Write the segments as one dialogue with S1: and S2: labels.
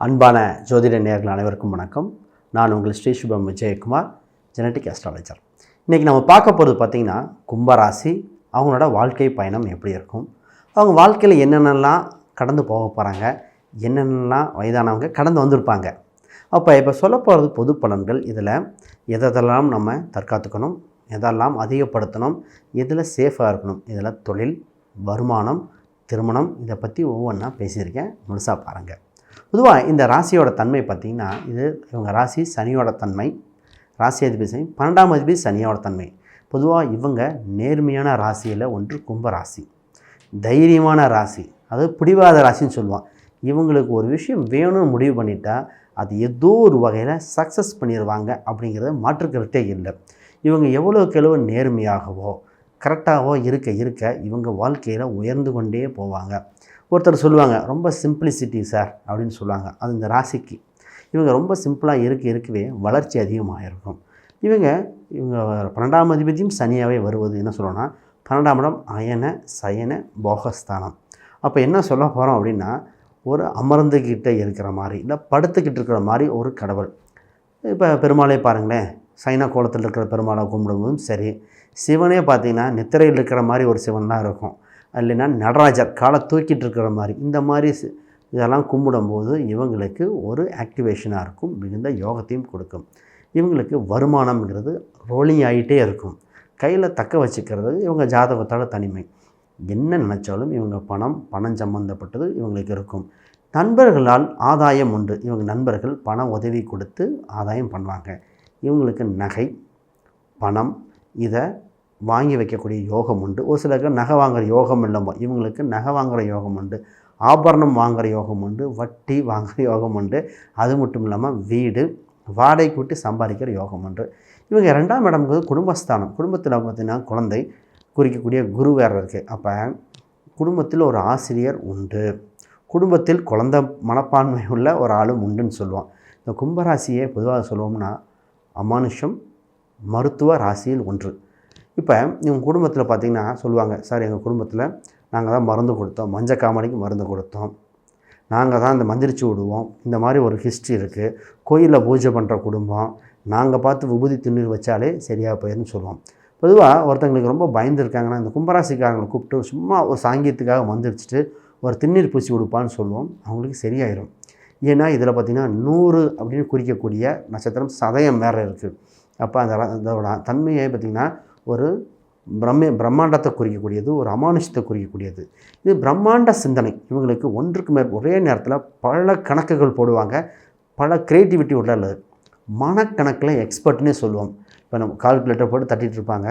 S1: அன்பான ஜோதிட நேயர்கள் அனைவருக்கும் வணக்கம். நான் உங்கள் ஸ்ரீ சுபம் விஜயகுமார், ஜெனட்டிக் அஸ்ட்ராலஜர். இன்றைக்கி நம்ம பார்க்க போகிறது பார்த்திங்கன்னா, கும்பராசி அவங்களோட வாழ்க்கை பயணம் எப்படி இருக்கும், அவங்க வாழ்க்கையில் என்னென்னலாம் கடந்து போக போகிறாங்க, என்னென்னலாம் வயதானவங்க கடந்து வந்திருப்பாங்க. அப்போ இப்போ சொல்ல போகிறது பொது பலன்கள். இதில் எதெல்லாம் நம்ம தற்காத்துக்கணும், எதெல்லாம் அதிகப்படுத்தணும், எதில் சேஃபாக இருக்கணும், இதில் தொழில், வருமானம், திருமணம், இதை பற்றி ஒவ்வொன்றா பேசியிருக்கேன். முழுசாக பாருங்கள். பொதுவாக இந்த ராசியோட தன்மை பார்த்திங்கன்னா, இது இவங்க ராசி சனியோட தன்மை, ராசி அதிபதி சனி, 12ஆம் அதிபதி சனியோட தன்மை. பொதுவாக இவங்க நேர்மையான ராசியில் ஒன்று கும்பராசி, தைரியமான ராசி, அதாவது பிடிவாத ராசின்னு சொல்லுவான். இவங்களுக்கு ஒரு விஷயம் வேணும்னு முடிவு பண்ணிட்டா அது ஏதோ ஒரு வகையில் சக்ஸஸ் பண்ணிடுவாங்க அப்படிங்கிறத மாற்றுக்கிறதே இல்லை. இவங்க எவ்வளோக்கு எவ்வளோ நேர்மையாகவோ கரெக்டாகவோ இருக்க இவங்க வாழ்க்கையில் உயர்ந்து கொண்டே போவாங்க. ஒருத்தர் சொல்லுவாங்க, ரொம்ப சிம்பிளிசிட்டி சார் அப்படின்னு சொல்லுவாங்க. அது இந்த ராசிக்கு. இவங்க ரொம்ப சிம்பிளாக இருக்கவே வளர்ச்சி அதிகமாக இருக்கும். இவங்க 12ஆம் அதிபதியும் சனியாகவே வருவது என்ன சொல்லணும்னா, 12ஆம் இடம் அயன சயன போகஸ்தானம். அப்போ என்ன சொல்ல போகிறோம் அப்படின்னா, ஒரு அமர்ந்துக்கிட்டே இருக்கிற மாதிரி, இல்லை படுத்துக்கிட்டு இருக்கிற மாதிரி ஒரு கடவுள். இப்போ பெருமாளே பாருங்களேன், சைனா கோலத்தில் இருக்கிற பெருமாளை கும்பிடும்போதும் சரி, சிவனே பார்த்திங்கன்னா நித்திரையில் இருக்கிற மாதிரி ஒரு சிவன்லாம் இருக்கும். இல்லைன்னா நடராஜர் காலை தூக்கிட்டு இருக்கிற மாதிரி, இந்த மாதிரி இதெல்லாம் கும்பிடும்போது இவங்களுக்கு ஒரு ஆக்டிவேஷனாக இருக்கும், மிகுந்த யோகத்தையும் கொடுக்கும். இவங்களுக்கு வருமானம்ங்கிறது ரோலிங் ஆகிட்டே இருக்கும். கையில் தக்க வச்சுக்கிறது இவங்க ஜாதகத்தோட தனிமை. என்ன நினச்சாலும் இவங்க பணம் சம்மந்தப்பட்டது இவங்களுக்கு இருக்கும். நண்பர்களால் ஆதாயம் உண்டு. இவங்க நண்பர்கள் பண உதவி கொடுத்து ஆதாயம் பண்ணுவாங்க. இவங்களுக்கு நகை, பணம் இதை வாங்கி வைக்கக்கூடிய யோகம் உண்டு. ஒரு சிலருக்கு நகை வாங்குகிற யோகம் இல்லைமோ, இவங்களுக்கு நகை வாங்குகிற யோகம் உண்டு, ஆபரணம் வாங்குகிற யோகம் உண்டு, வட்டி வாங்குகிற யோகம் உண்டு. அது மட்டும் இல்லாமல் வீடு வாடகைக்கு விட்டு சம்பாதிக்கிற யோகம் உண்டு. இவங்க 2ஆம் இடம்ங்கிறது குடும்பஸ்தானம். குடும்பத்தில் பார்த்திங்கன்னா குழந்தை குறிக்கக்கூடிய குரு வேறு இருக்குது. அப்போ குடும்பத்தில் ஒரு ஆசிரியர் உண்டு, குடும்பத்தில் குழந்தை மனப்பான்மை உள்ள ஒரு ஆளும் உண்டுன்னு சொல்லுவோம். இந்த கும்பராசியை பொதுவாக சொல்லுவோம்னா அமானுஷம் மருத்துவ ராசியில் ஒன்று. இப்போ இவங்க குடும்பத்தில் பார்த்திங்கன்னா சொல்லுவாங்க, சார் எங்கள் குடும்பத்தில் நாங்கள் தான் மருந்து கொடுத்தோம், மஞ்சக்காமலைக்கு மருந்து கொடுத்தோம், நாங்கள் தான் இந்த மந்திரிச்சு விடுவோம், இந்த மாதிரி ஒரு ஹிஸ்ட்ரி இருக்குது, கோயிலில் பூஜை பண்ணுற குடும்பம், நாங்கள் பார்த்து விபூதி திண்ணீர் வச்சாலே சரியாக போயிருன்னு சொல்லுவோம். பொதுவாக ஒருத்தங்களுக்கு ரொம்ப பயந்துருக்காங்கன்னா இந்த கும்பராசிக்காரங்களை கூப்பிட்டு சும்மா ஒரு சாங்கியத்துக்காக மந்திரிச்சிட்டு ஒரு திண்ணீர் பூசி கொடுப்பான்னு சொல்லுவோம். அவங்களுக்கு சரியாயிடும். ஏன்னா இதில் பார்த்திங்கன்னா 100 அப்படின்னு குறிக்கக்கூடிய நட்சத்திரம் சதயம் வேறு இருக்குது. அப்போ அதோட தன்மையை பார்த்திங்கன்னா ஒரு பிரம்மாண்டத்தை குறிக்கக்கூடியது, ஒரு அமானுஷத்தை குறிக்கக்கூடியது. இது பிரம்மாண்ட சிந்தனை. இவங்களுக்கு ஒன்றுக்கு ஒரே நேரத்தில் பல கணக்குகள் போடுவாங்க, பல க்ரியேட்டிவிட்டி உள்ள மனக்கணக்கில் எக்ஸ்பர்ட்னே சொல்லுவோம். இப்போ நம்ம கால்குலேட்டர் போட்டு தட்டிகிட்டு இருப்பாங்க,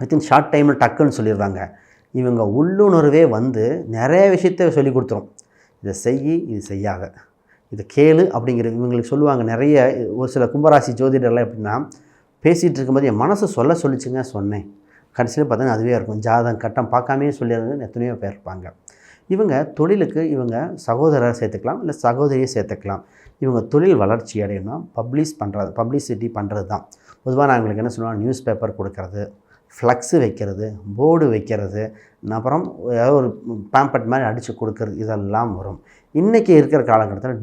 S1: வித்தின் ஷார்ட் டைமில் டக்குன்னு சொல்லிடுவாங்க. இவங்க உள்ளுணர்வே வந்து நிறைய விஷயத்த சொல்லி கொடுத்துரும். இதை இது செய்யாத, இதை கேளு அப்படிங்கிற இவங்களுக்கு சொல்லுவாங்க. நிறைய ஒரு சில கும்பராசி ஜோதிடர்லாம் எப்படின்னா, பேசிகிட்டு இருக்கும்போது என் மனசு சொல்லிச்சுங்க, சொன்னேன், கடைசியில் பார்த்தீங்கன்னா அதுவே இருக்கும். ஜாதகம் கட்டம் பார்க்காமே சொல்லிடுறது எத்தனையோ பேர் இருப்பாங்க. இவங்க தொழிலுக்கு இவங்க சகோதரரை சேர்த்துக்கலாம், இல்லை சகோதரியை சேர்த்துக்கலாம். இவங்க தொழில் வளர்ச்சி அடையணும்னா பப்ளிசிட்டி பண்ணுறது தான். பொதுவாக நான் எங்களுக்கு என்ன சொல்லுவாங்க, நியூஸ் பேப்பர் கொடுக்கறது, ஃப்ளக்ஸு வைக்கிறது, போர்டு வைக்கிறது, அப்புறம் ஏதாவது ஒரு பேம்பட் மாதிரி அடித்து கொடுக்கறது, இதெல்லாம் வரும். இன்றைக்கி இருக்கிற காலகட்டத்தில்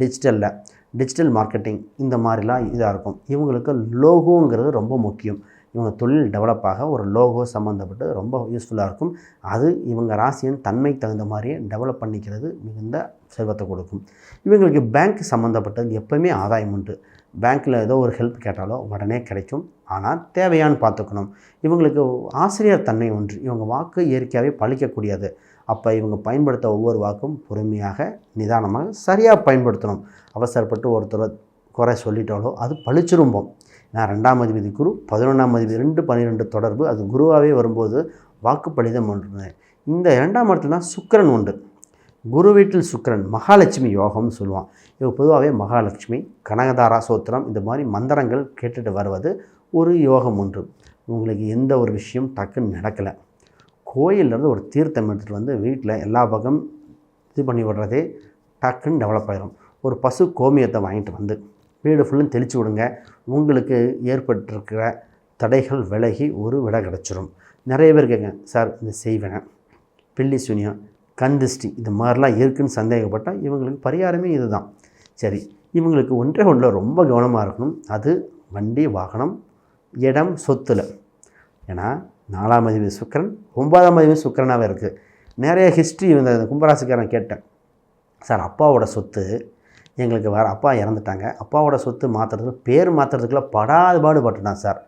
S1: டிஜிட்டல் மார்க்கெட்டிங் இந்த மாதிரிலாம் இதாக இருக்கும். இவங்களுக்கு லோகோங்கிறது ரொம்ப முக்கியம். இவங்க தொழில் டெவலப்பாக ஒரு லோகோ சம்மந்தப்பட்டு ரொம்ப யூஸ்ஃபுல்லாக இருக்கும். அது இவங்க ராசியின் தன்மைக்கு தகுந்த மாதிரியே டெவலப் பண்ணிக்கிறது மிகுந்த செல்வத்தை கொடுக்கும். இவங்களுக்கு பேங்க் சம்மந்தப்பட்டது எப்போவுமே ஆதாயம் உண்டு. பேங்க்கில் ஏதோ ஒரு ஹெல்ப் கேட்டாலோ உடனே கிடைக்கும். ஆனால் தேவையான்னு பார்த்துக்கணும். இவங்களுக்கு ஆசிரியர் தன்மை ஒன்று. இவங்க வாக்கு இயற்கையாகவே பழிக்கக்கூடியது. அப்போ இவங்க பயன்படுத்த ஒவ்வொரு வாக்கும் பொறுமையாக நிதானமாக சரியாக பயன்படுத்தணும். அவசரப்பட்டு ஒருத்தர் குறை சொல்லிட்டாலோ அது பழிச்சிரும்போம். நான் 2ஆம் அதிபதி குரு, 11ஆம் அதிபதி 2-12 தொடர்பு, அது குருவாகவே வரும்போது வாக்கு பலிதம் ஒன்று. இந்த 2ஆம் இடத்துல தான் சுக்கிரன் உண்டு. குரு வீட்டில் சுக்கிரன் மகாலட்சுமி யோகம்னு சொல்லுவான். இவங்க பொதுவாகவே மகாலட்சுமி, கனகதாரா சோத்திரம் இந்த மாதிரி மந்திரங்கள் கேட்டுட்டு வருவது ஒரு யோகம் ஒன்று. உங்களுக்கு எந்த ஒரு விஷயம் டக்குன்னு நடக்கலை, கோயிலேருந்து ஒரு தீர்த்தம் எடுத்துகிட்டு வந்து வீட்டில் எல்லா பக்கம் இது பண்ணி விடுறதே டக்குன்னு டெவலப் ஆகிடும். ஒரு பசு கோமியத்தை வாங்கிட்டு வந்து வீடு ஃபுல்லும் தெளித்து விடுங்க. உங்களுக்கு ஏற்பட்டிருக்கிற தடைகள் விலகி ஒரு விடை கிடச்சிரும். நிறைய பேர் கேட்குங்க, சார் இந்த செய்வேன், பில்லி சூனியம், கண் திருஷ்டி இது மாதிரிலாம் இருக்குதுன்னு சந்தேகப்பட்டால் இவங்களுக்கு பரிகாரமே இது தான். சரி, இவங்களுக்கு ஒன்றே ஒன்றில் ரொம்ப கவனமாக இருக்கணும். அது வண்டி, வாகனம், இடம், சொத்துல. ஏன்னா 4ஆம் அதிபதி சுக்கிரன், 9ஆம் அதிபதி சுக்கிரனாகவே இருக்குது. நிறைய ஹிஸ்ட்ரி இந்த கும்பராசிக்காரன் கேட்டேன். சார், அப்பாவோட சொத்து எங்களுக்கு அப்பா இறந்துட்டாங்க, அப்பாவோட சொத்து மாற்றுறதுக்கு பேர் மாற்றுறதுக்குள்ள படாத பாடுபட்டுட்டான் சார்.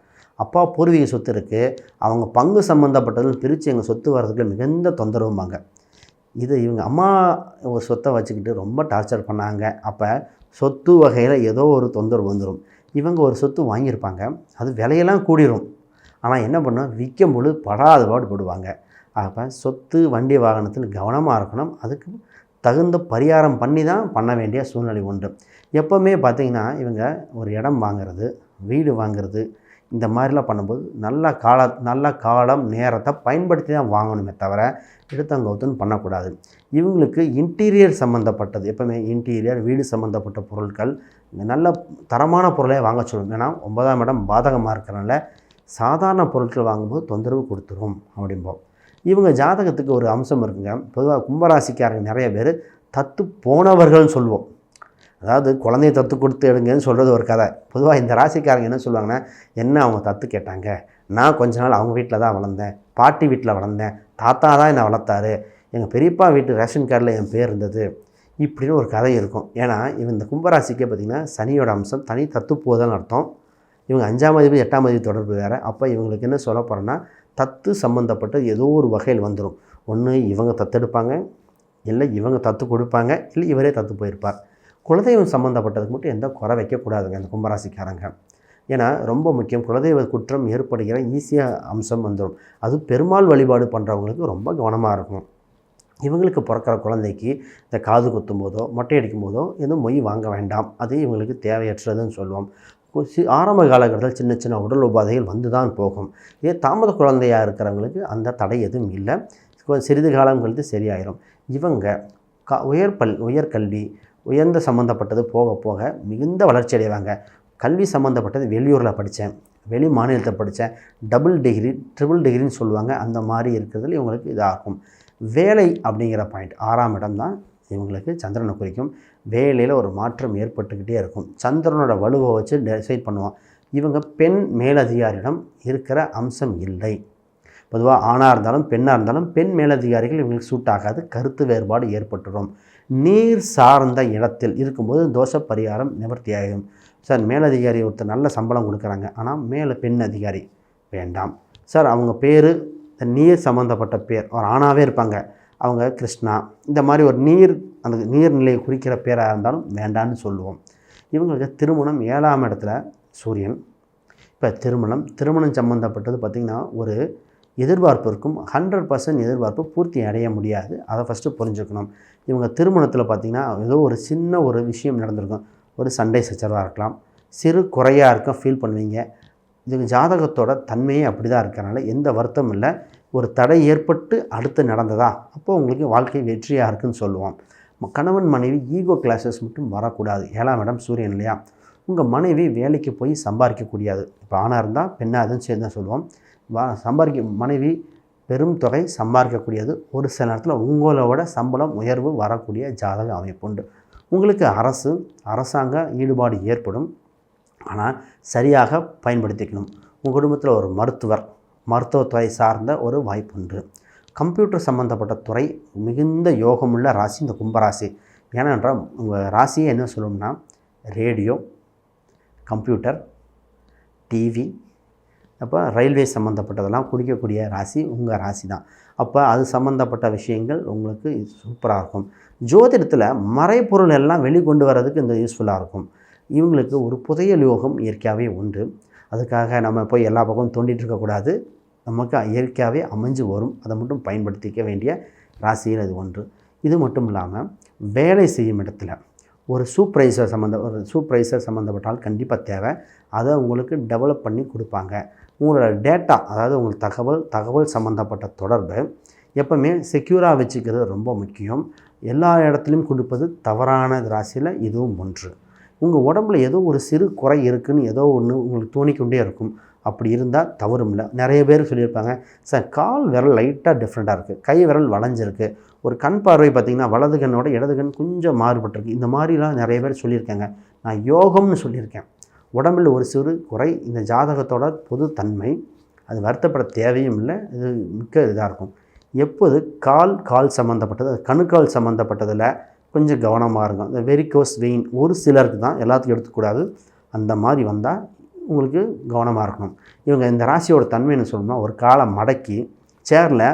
S1: அப்பா பூர்வீக சொத்து இருக்குது, அவங்க பங்கு சம்மந்தப்பட்டதுன்னு பிரித்து எங்கள் சொத்து வர்றதுக்குள்ள மிகுந்த தொந்தரவும்பாங்க. இது இவங்க அம்மா ஒரு சொத்தை வச்சுக்கிட்டு ரொம்ப டார்ச்சர் பண்ணாங்க. அப்போ சொத்து வகையில் ஏதோ ஒரு தொந்தரவு வந்துடும். இவங்க ஒரு சொத்து வாங்கியிருப்பாங்க, அது விலையெல்லாம் கூடிரும். ஆனால் என்ன பண்ணால் விற்கும்போது படாத பாடுபடுவாங்க. அப்போ சொத்து, வண்டி, வாகனத்தில் கவனமாக இருக்கணும். அதுக்கு தகுந்த பரிகாரம் பண்ணி தான் பண்ண வேண்டிய சூழ்நிலை உண்டு. எப்போவுமே பார்த்திங்கன்னா இவங்க ஒரு இடம் வாங்கிறது, வீடு வாங்கிறது, இந்த மாதிரிலாம் பண்ணும்போது நல்ல காலம் நேரத்தை பயன்படுத்தி தான் வாங்கணுமே தவிர எடுத்தங்கவுத்துன்னு பண்ணக்கூடாது. இவங்களுக்கு இன்டீரியர் சம்மந்தப்பட்டது, எப்போவுமே இன்டீரியர் வீடு சம்மந்தப்பட்ட பொருட்கள் நல்ல தரமான பொருளை வாங்க சொல்லணும். ஏன்னா 9ஆம் இடம் பாதகமாக இருக்கிறனால சாதாரண பொருட்கள் வாங்கும்போது தொந்தரவு கொடுத்துரும் அப்படிம்போம். இவங்க ஜாதகத்துக்கு ஒரு அம்சம் இருக்குங்க. பொதுவாக கும்பராசிக்காரங்க நிறைய பேர் தத்து போனவர்கள்னு சொல்லுவோம். அதாவது குழந்தைய தத்து கொடுத்து எடுங்கன்னு சொல்கிறது ஒரு கதை. பொதுவாக இந்த ராசிக்காரங்க என்ன சொல்லுவாங்கன்னா, என்ன அவங்க தத்து கேட்டாங்க, நான் கொஞ்ச நாள் அவங்க வீட்டில் தான் வளர்ந்தேன், பாட்டி வீட்டில் வளர்ந்தேன், தாத்தா தான் என்னை வளர்த்தாரு, எங்கள் பெரியப்பா வீட்டு ரேஷன் கார்டில் என் பேர் இருந்தது, இப்படின்னு ஒரு கதை இருக்கும். ஏன்னா இந்த கும்பராசிக்கே பார்த்திங்கன்னா சனியோட அம்சம், தனி தத்து போதல்னு அர்த்தம். இவங்க 5ஆம் அதிபதி 8ஆம் அதிபதி தொடர்பு வேறு. அப்போ இவங்களுக்கு என்ன சொல்ல போகிறேன்னா, தத்து சம்மந்தப்பட்ட ஏதோ ஒரு வகையில் வந்துடும். ஒன்று இவங்க தத்தெடுப்பாங்க, இல்லை இவங்க தத்து கொடுப்பாங்க, இல்லை இவரே தத்து போயிருப்பார். குலதெய்வம் சம்மந்தப்பட்டதுக்கு மட்டும் எந்த குறை வைக்கக்கூடாதுங்க இந்த கும்பராசிக்காரங்க. ஏன்னா ரொம்ப முக்கியம், குலதெய்வ குற்றம் ஏற்படுகிற ஈஸியாக அம்சம் வந்துடும். அது பெருமாள் வழிபாடு பண்ணுறவங்களுக்கு ரொம்ப கவனமாக இருக்கும். இவங்களுக்கு பிறக்கிற குழந்தைக்கு இந்த காது குத்தும் போதோ மொட்டை அடிக்கும் போதோ எதுவும் மொய் வாங்க வேண்டாம், அது இவங்களுக்கு தேவையற்றதுன்னு சொல்லுவோம். ஆரம்ப காலகட்டத்தில் சின்ன சின்ன உடல் உபாதைகள் வந்து தான் போகும். இதே தாமத குழந்தையாக இருக்கிறவங்களுக்கு அந்த தடை எதுவும் இல்லை, சிறிது காலம் கழித்து சரியாயிரும். இவங்க உயர்கல்வி உயர்ந்த சம்மந்தப்பட்டது போக போக மிகுந்த வளர்ச்சி அடைவாங்க. கல்வி சம்மந்தப்பட்டது வெளியூரில் படித்தேன், வெளி மாநிலத்தில் படித்தேன், டபுள் டிகிரி ட்ரிபிள் டிகிரின்னு சொல்லுவாங்க, அந்த மாதிரி இருக்கிறதுல இவங்களுக்கு இதாகும். வேலை அப்படிங்கிற பாயிண்ட் 6ஆம் இடம் தான் இவங்களுக்கு சந்திரனை குறிக்கும். வேலையில் ஒரு மாற்றம் ஏற்பட்டுக்கிட்டே இருக்கும். சந்திரனோட வலுவை வச்சு டிசைட் பண்ணுவான். இவங்க பெண் மேலதிகாரியிடம் இருக்கிற அம்சம் இல்லை. பொதுவாக ஆணாக இருந்தாலும் பெண்ணாக இருந்தாலும் பெண் மேலதிகாரிகள் இவங்களுக்கு சூட் ஆகாது, கருத்து வேறுபாடு ஏற்பட்டுடும். நீர் சார்ந்த இடத்தில் இருக்கும்போது தோஷ பரிகாரம் நிவர்த்தி ஆகும். சார், மேலதிகாரி ஒருத்தர் நல்ல சம்பளம் கொடுக்குறாங்க, ஆனால் மேலே பெண் அதிகாரி வேண்டாம் சார், அவங்க பேர் நீர் சம்மந்தப்பட்ட பேர் ஒரு ஆணாகவே இருப்பாங்க, அவங்க கிருஷ்ணா, இந்த மாதிரி ஒரு அந்த நீர்நிலையை குறிக்கிற பேராக இருந்தாலும் வேண்டான்னு சொல்லுவோம். இவங்களுக்கு திருமணம் 7ஆம் இடத்துல சூரியன். இப்போ திருமணம் சம்மந்தப்பட்டது பார்த்திங்கன்னா ஒரு எதிர்பார்ப்பு இருக்கும். 100% எதிர்பார்ப்பு பூர்த்தி அடைய முடியாது, அதை ஃபஸ்ட்டு புரிஞ்சுக்கணும். இவங்க திருமணத்தில் பார்த்திங்கன்னா ஏதோ ஒரு சின்ன ஒரு விஷயம் நடந்திருக்கும், ஒரு சண்டை சச்சரவாக இருக்கலாம், சிறு குறையாக இருக்கும், ஃபீல் பண்ணுவீங்க. இது ஜாதகத்தோட தன்மையே அப்படி தான் இருக்கிறனால எந்த வருத்தம் இல்லை. ஒரு தடை ஏற்பட்டு அடுத்து நடந்ததா, அப்போது உங்களுக்கு வாழ்க்கை வெற்றியாக இருக்குதுன்னு சொல்லுவோம். கணவன் மனைவி ஈகோ கிளாஸஸ் மட்டும் வரக்கூடாது. 7ஆம் இடம் சூரியன் இல்லையா, உங்கள் மனைவி வேலைக்கு போய் சம்பாதிக்கக்கூடியது. இப்போ ஆணாக இருந்தால் பெண்ணாதுன்னு சேர்ந்து தான் சொல்லுவோம். மனைவி பெரும் தொகை சம்பாதிக்கக்கூடியது. ஒரு சில நேரத்தில் உங்களோட சம்பளம் உயர்வு வரக்கூடிய ஜாதக அமைப்பு உண்டு. உங்களுக்கு அரசாங்க ஈடுபாடு ஏற்படும், ஆனால் சரியாக பயன்படுத்திக்கணும். உங்கள் குடும்பத்தில் ஒரு மருத்துவத்துறை சார்ந்த ஒரு வாய்ப்பு உண்டு. கம்ப்யூட்டர் சம்மந்தப்பட்ட துறை மிகுந்த யோகமுள்ள ராசி இந்த கும்பராசி. ஏனென்றால் உங்கள் ராசியை என்ன சொல்லணும்னா, ரேடியோ, கம்ப்யூட்டர், டிவி, அப்போ ரயில்வே சம்மந்தப்பட்டதெல்லாம் குடிக்கக்கூடிய ராசி உங்கள் ராசி தான். அப்போ அது சம்மந்தப்பட்ட விஷயங்கள் உங்களுக்கு சூப்பராக இருக்கும். ஜோதிடத்தில் மறைப்பொருள் எல்லாம் வெளிக்கொண்டு வர்றதுக்கு இந்த யூஸ்ஃபுல்லாக இருக்கும். இவங்களுக்கு ஒரு புதையல் யோகம் இயற்கையாகவே உண்டு. அதுக்காக நம்ம போய் எல்லா பக்கமும் தோண்டிகிட்டு இருக்கக்கூடாது, நமக்கு இயற்கையாகவே அமைஞ்சு வரும், அதை மட்டும் பயன்படுத்திக்க வேண்டிய ராசியில் அது ஒன்று. இது மட்டும் இல்லாமல் வேலை செய்யும் இடத்துல ஒரு சூப்பர்வைசர் சம்மந்தப்பட்டால் கண்டிப்பாக தேவை. அதை உங்களுக்கு டெவலப் பண்ணி கொடுப்பாங்க. உங்களோட டேட்டா, அதாவது உங்களுக்கு தகவல் சம்மந்தப்பட்ட தொடர்பு எப்போவுமே செக்யூராக வச்சுக்கிறது ரொம்ப முக்கியம். எல்லா இடத்துலையும் கொடுப்பது தவறான ராசியில் இதுவும் ஒன்று. உங்கள் உடம்புல ஏதோ ஒரு சிறு குறை இருக்குதுன்னு ஏதோ ஒன்று உங்களுக்கு தோணிக்கொண்டே இருக்கும். அப்படி இருந்தால் தவறும் இல்லை. நிறைய பேர் சொல்லியிருப்பாங்க, சார் கால் விரல் லைட்டாக டிஃப்ரெண்ட்டாக இருக்குது, கை விரல் வளைஞ்சிருக்கு, ஒரு கண் பார்வை பார்த்திங்கன்னா வலது கண்ணோட இடது கண் கொஞ்சம் மாறுபட்டிருக்கு. இந்த மாதிரிலாம் நிறைய பேர் சொல்லியிருக்காங்க. நான் யோகம்னு சொல்லியிருக்கேன். உடம்பில் ஒரு சிறு குறை, இந்த ஜாதகத்தோட பொது தன்மை, அது வருத்தப்பட தேவையும் இல்லை. இது மிக்க இதாக இருக்கும். எப்போது கால் சம்மந்தப்பட்டது, கணுக்கால் சம்மந்தப்பட்டதில் கொஞ்சம் கவனமாக இருக்கும். இந்த வெரிகோஸ் வெயின் ஒரு சிலருக்கு தான், எல்லாத்துக்கும் எடுத்துக்கூடாது. அந்த மாதிரி வந்தால் உங்களுக்கு கவனமாக இருக்கணும். இவங்க இந்த ராசியோட தன்மைன்னு சொல்லணும்னா, ஒரு காலை மடக்கி சேரில்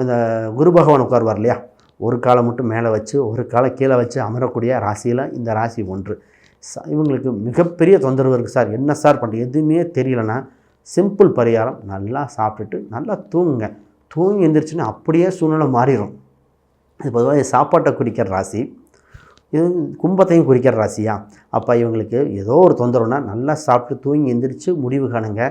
S1: இந்த குரு பகவான் உட்காருவார் இல்லையா, ஒரு காலை மட்டும் மேலே வச்சு ஒரு காலை கீழே வச்சு அமரக்கூடிய ராசியில் இந்த ராசி ஒன்று. இவங்களுக்கு மிகப்பெரிய தொந்தரவு இருக்குது சார், என்ன சார் பண்ணுறது எதுவுமே தெரியலன்னா, சிம்பிள் பரிகாரம், நல்லா சாப்பிட்டுட்டு நல்லா தூங்குங்க. தூங்கி எழுந்திரிச்சுன்னா அப்படியே சூழ்நிலை மாறிடும். இது பொதுவாக சாப்பாட்டை குறிக்கிற ராசி, இது கும்பத்தையும் குறிக்கிற ராசியா. அப்போ இவங்களுக்கு ஏதோ ஒரு தொந்தரவுனா நல்லா சாப்பிட்டு தூங்கி எந்திரிச்சு முடிவு காணுங்க.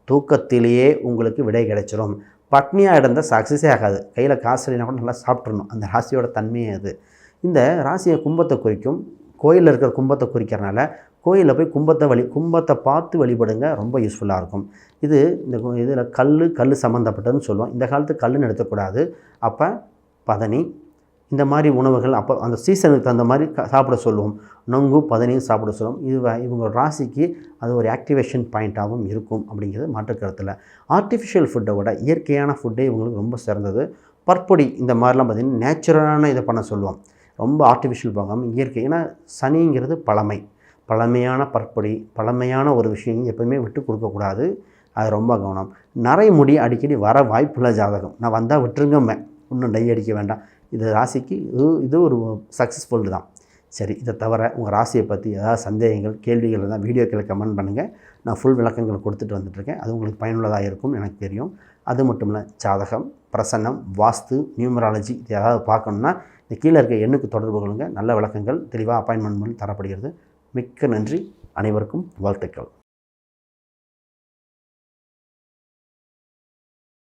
S1: தூக்கத்திலேயே உங்களுக்கு விடை கிடைச்சிடும். பட்னியாக இருந்தால் சக்ஸஸே ஆகாது. கையில் காசு இல்லைனா கூட நல்லா சாப்பிட்றணும். அந்த ராசியோட தன்மையே அது. இந்த ராசியை கும்பத்தை குறிக்கும். கோயிலில் இருக்கிற கும்பத்தை குறிக்கிறனால கோயிலில் போய் கும்பத்தை பார்த்து வழிபடுங்க, ரொம்ப யூஸ்ஃபுல்லாக இருக்கும். இது இதில் கல் சம்மந்தப்பட்டதுன்னு சொல்லுவோம். இந்த காலத்து கல்லுன்னு எடுத்துக்கூடாது. அப்போ பதனி இந்த மாதிரி உணவுகள் அப்போ அந்த சீசனுக்கு தகுந்த மாதிரி சாப்பிட சொல்லுவோம். நொங்கு பதனியும் சாப்பிட சொல்லுவோம். இவங்க ராசிக்கு அது ஒரு ஆக்டிவேஷன் பாயிண்ட்டாகவும் இருக்கும் அப்படிங்கிறது மாற்றுக்கருத்தில். ஆர்டிஃபிஷியல் ஃபுட்டை விட இயற்கையான ஃபுட்டே இவங்களுக்கு ரொம்ப சிறந்தது. பற்பொடி இந்த மாதிரிலாம் பார்த்திங்கன்னா நேச்சுரலான இதை பண்ண சொல்லுவோம். ரொம்ப ஆர்டிஃபிஷியல் பார்க்காமல் இயற்கை. ஏன்னா சனிங்கிறது பழமையான பற்பொடி, பழமையான ஒரு விஷயம் எப்போயுமே விட்டு கொடுக்கக்கூடாது. அது ரொம்ப கவனம். முடி அடிக்கடி வர வாய்ப்புள்ள ஜாதகம். நான் வந்தால் விட்டுருங்கம்மே, இன்னும் டை அடிக்க வேண்டாம். இது ராசிக்கு இது ஒரு சக்ஸஸ்ஃபுல் தான். சரி, இதை தவிர உங்கள் ராசியை பற்றி ஏதாவது சந்தேகங்கள், கேள்விகள் இருந்தால் வீடியோக்களை கமெண்ட் பண்ணுங்கள். நான் ஃபுல் விளக்கங்கள் கொடுத்துட்டு வந்துட்டுருக்கேன். அது உங்களுக்கு பயனுள்ளதாக இருக்கும் எனக்கு தெரியும். அது மட்டும் இல்லை, ஜாதகம், பிரசன்னம், வாஸ்து, நியூமராலஜி இது ஏதாவது பார்க்கணுன்னா இந்த கீழே இருக்க எண்ணுக்கு தொடர்பு கொள்ளுங்கள். நல்ல விளக்கங்கள் தெளிவாக அப்பாயின்மெண்ட் பண்ணி தரப்படுகிறது. மிக்க நன்றி. அனைவருக்கும் வாழ்த்துக்கள்.